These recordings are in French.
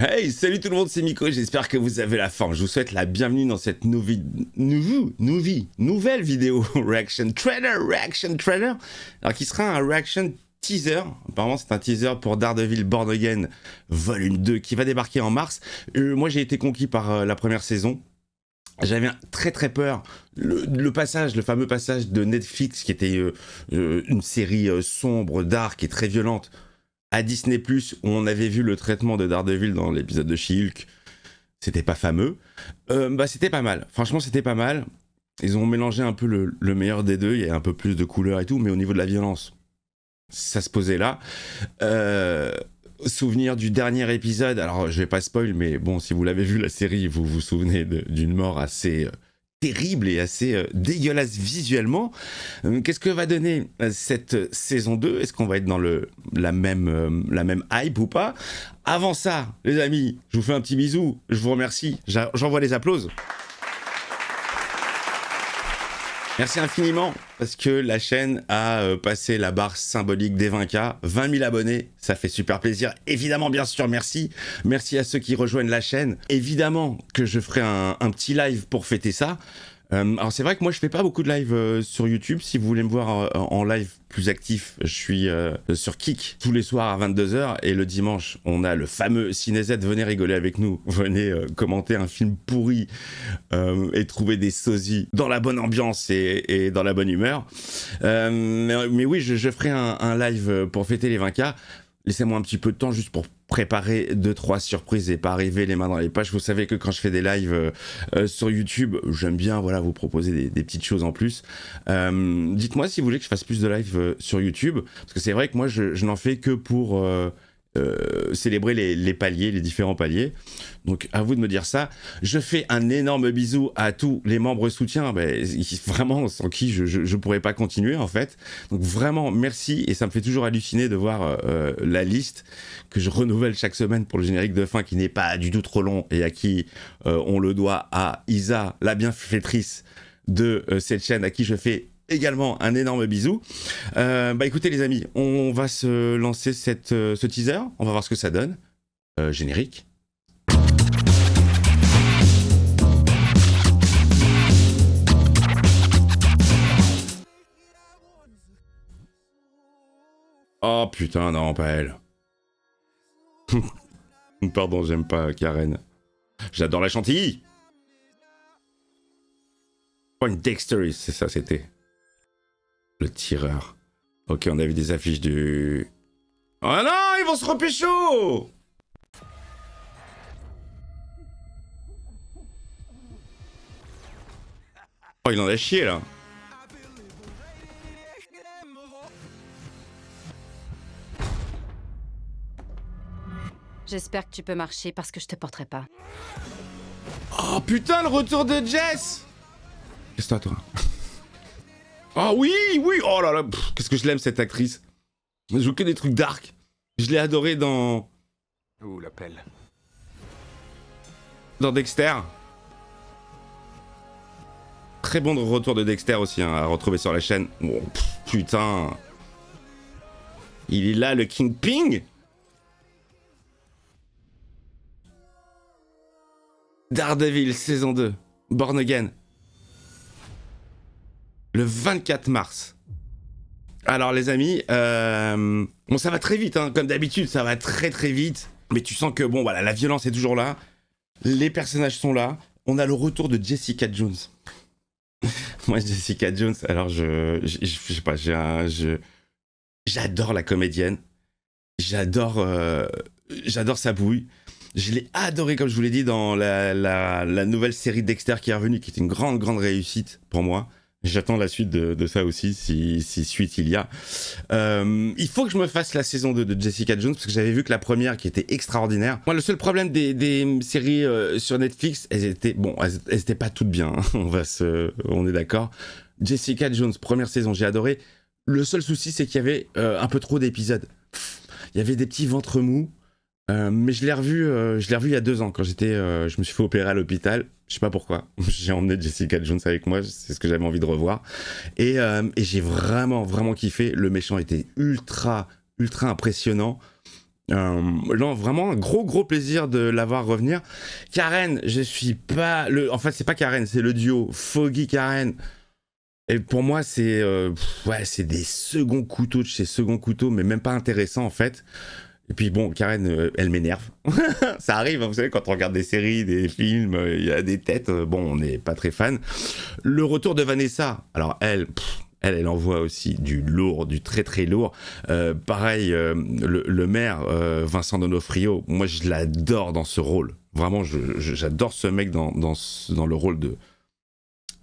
Hey, salut tout le monde, c'est Miko, j'espère que vous avez la forme. Je vous souhaite la bienvenue dans cette nouvelle vidéo reaction trailer, alors qui sera un reaction teaser. Apparemment c'est un teaser pour Daredevil Born Again volume 2 qui va débarquer en mars. Moi j'ai été conquis par la première saison. J'avais très peur. Le fameux passage de Netflix qui était une série sombre, dark et très violente à Disney+, où on avait vu le traitement de Daredevil dans l'épisode de She-Hulk. C'était pas fameux. C'était pas mal. Franchement, c'était pas mal. Ils ont mélangé un peu le meilleur des deux. Il y a un peu plus de couleurs et tout, mais au niveau de la violence, ça se posait là. Souvenir du dernier épisode. Alors, je vais pas spoil, mais bon, si vous l'avez vu, la série, vous vous souvenez d'une mort assez terrible et assez dégueulasse visuellement. Qu'est-ce que va donner cette saison 2? Est-ce qu'on va être dans la même hype ou pas? Avant ça, les amis, je vous fais un petit bisou. Je vous remercie. J'envoie les applaudissements. Merci infiniment, parce que la chaîne a passé la barre symbolique des 20K, 20 000 abonnés, ça fait super plaisir. Évidemment, bien sûr, merci. Merci à ceux qui rejoignent la chaîne. Évidemment que je ferai un petit live pour fêter ça. Alors c'est vrai que moi je fais pas beaucoup de live sur YouTube. Si vous voulez me voir en live plus actif, je suis sur Kik tous les soirs à 22h, et le dimanche on a le fameux CinéZ. Venez rigoler avec nous, venez commenter un film pourri et trouver des sosies dans la bonne ambiance et dans la bonne humeur. Mais oui, je ferai un live pour fêter les 20K. Laissez-moi un petit peu de temps juste pour préparer 2-3 surprises et pas arriver les mains dans les poches. Vous savez que quand je fais des lives sur YouTube, j'aime bien vous proposer des petites choses en plus. Dites-moi si vous voulez que je fasse plus de lives sur YouTube, parce que c'est vrai que moi je n'en fais que pour célébrer les paliers, les différents paliers. Donc à vous de me dire ça. Je fais un énorme bisou à tous les membres soutiens, vraiment sans qui je pourrais pas continuer en fait. Donc vraiment merci, et ça me fait toujours halluciner de voir la liste que je renouvelle chaque semaine pour le générique de fin, qui n'est pas du tout trop long, et à qui on le doit à Isa, la bienfaitrice de cette chaîne, à qui je fais également un énorme bisou. Écoutez les amis, on va se lancer ce teaser, on va voir ce que ça donne. Générique. Oh putain, non, pas elle. Pardon, j'aime pas Karen. J'adore la chantilly. Point Dexter, c'est ça, c'était. Le tireur. Ok, on a vu des affiches du... Oh non, ils vont se repécho! Oh, il en a chié, là. J'espère que tu peux marcher parce que je te porterai pas. Oh putain, le retour de Jess! Qu'est-ce que t'as, toi? Ah oui, oh là là, qu'est-ce que je l'aime cette actrice. Elle joue que des trucs dark. Je l'ai adorée dans... Où l'appelle? Dans Dexter. Très bon retour de Dexter aussi, à retrouver sur la chaîne. Oh, putain. Il est là, le Kingpin. Daredevil, saison 2. Born Again. Le 24 mars. Alors les amis, bon ça va très vite, hein, comme d'habitude, ça va très vite. Mais tu sens que bon voilà, la violence est toujours là, les personnages sont là. On a le retour de Jessica Jones. Moi Jessica Jones, alors je sais pas, j'adore la comédienne, j'adore sa bouille. Je l'ai adoré, comme je vous l'ai dit, dans la nouvelle série Dexter qui est revenue, qui est une grande réussite pour moi. J'attends la suite de ça aussi, si suite il y a. Il faut que je me fasse la saison 2 de Jessica Jones, parce que j'avais vu que la première qui était extraordinaire. Moi, le seul problème des séries sur Netflix, elles étaient pas toutes bien, hein. On est d'accord. Jessica Jones, première saison, j'ai adoré. Le seul souci, c'est qu'il y avait un peu trop d'épisodes. Il y avait des petits ventres mous. Mais je l'ai revu il y a 2 ans, quand je me suis fait opérer à l'hôpital. Je sais pas pourquoi. J'ai emmené Jessica Jones avec moi, c'est ce que j'avais envie de revoir. Et j'ai vraiment kiffé. Le méchant était ultra impressionnant. Non, vraiment un gros plaisir de la voir revenir. Karen, je suis pas... En fait, c'est pas Karen, c'est le duo Foggy Karen. Et pour moi, c'est des seconds couteaux de chez second couteau, mais même pas intéressant en fait. Et puis bon, Karen, elle m'énerve. Ça arrive, hein, vous savez, quand on regarde des séries, des films, il y a des têtes, bon, on n'est pas très fan. Le retour de Vanessa, alors elle envoie aussi du lourd, du très lourd. Pareil, le maire, Vincent D'Onofrio, moi je l'adore dans ce rôle. Vraiment, j'adore ce mec dans le rôle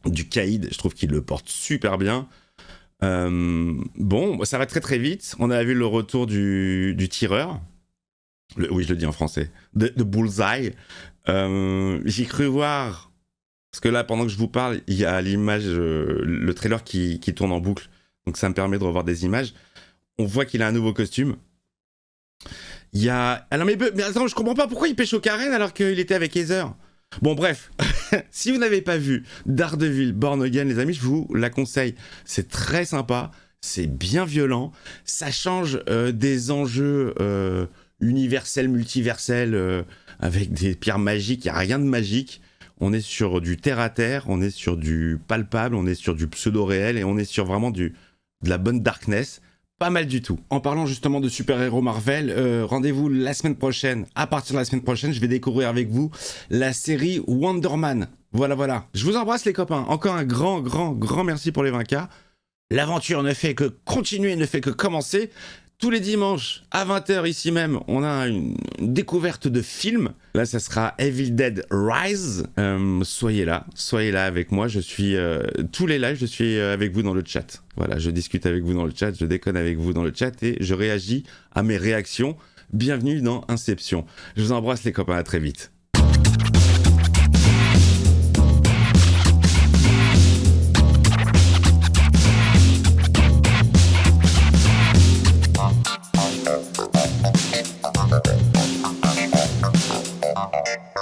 du caïd. Je trouve qu'il le porte super bien. Bon, ça va très vite. On a vu le retour du tireur. Oui, je le dis en français. De Bullseye. J'ai cru voir... Parce que là, pendant que je vous parle, il y a l'image, le trailer qui tourne en boucle. Donc ça me permet de revoir des images. On voit qu'il a un nouveau costume. Il y a... Alors, mais attends, je comprends pas pourquoi il pêche au Karen alors qu'il était avec Heather. Bon, bref. Si vous n'avez pas vu Daredevil Born Again, les amis, je vous la conseille. C'est très sympa. C'est bien violent. Ça change des enjeux universels, multiversels, avec des pierres magiques. Il n'y a rien de magique. On est sur du terre-à-terre, on est sur du palpable, on est sur du pseudo-réel et on est sur vraiment de la bonne darkness. Pas mal du tout. En parlant justement de super-héros Marvel, rendez-vous la semaine prochaine. À partir de la semaine prochaine, je vais découvrir avec vous la série Wonder Man. Voilà. Je vous embrasse les copains. Encore un grand merci pour les 20K. L'aventure ne fait que continuer, ne fait que commencer. Tous les dimanches, à 20h ici même, on a une découverte de films. Là, ça sera Evil Dead Rise. Soyez là avec moi. Je suis tous les lives, je suis avec vous dans le chat. Voilà, je discute avec vous dans le chat, je déconne avec vous dans le chat et je réagis à mes réactions. Bienvenue dans Inception. Je vous embrasse les copains, à très vite. Thank you.